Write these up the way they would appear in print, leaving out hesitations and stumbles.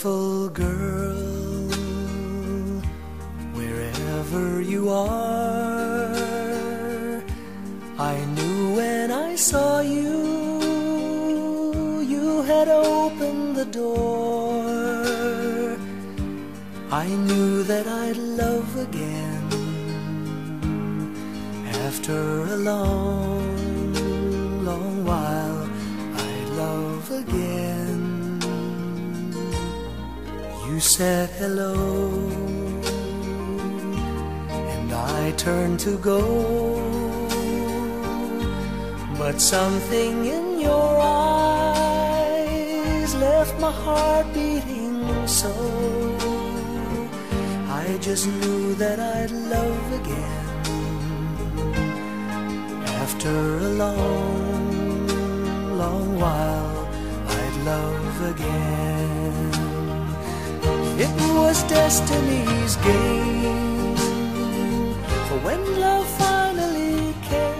beautiful girl, wherever you are, I knew when I saw you, you had opened the door. I knew that I'd love again after a long, long while. I'd love again. You said hello, and I turned to go, but something in your eyes left my heart beating so. I just knew that I'd love again after a long, long while. I'd love again. It was destiny's game, for when love finally came.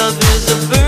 love is a bird.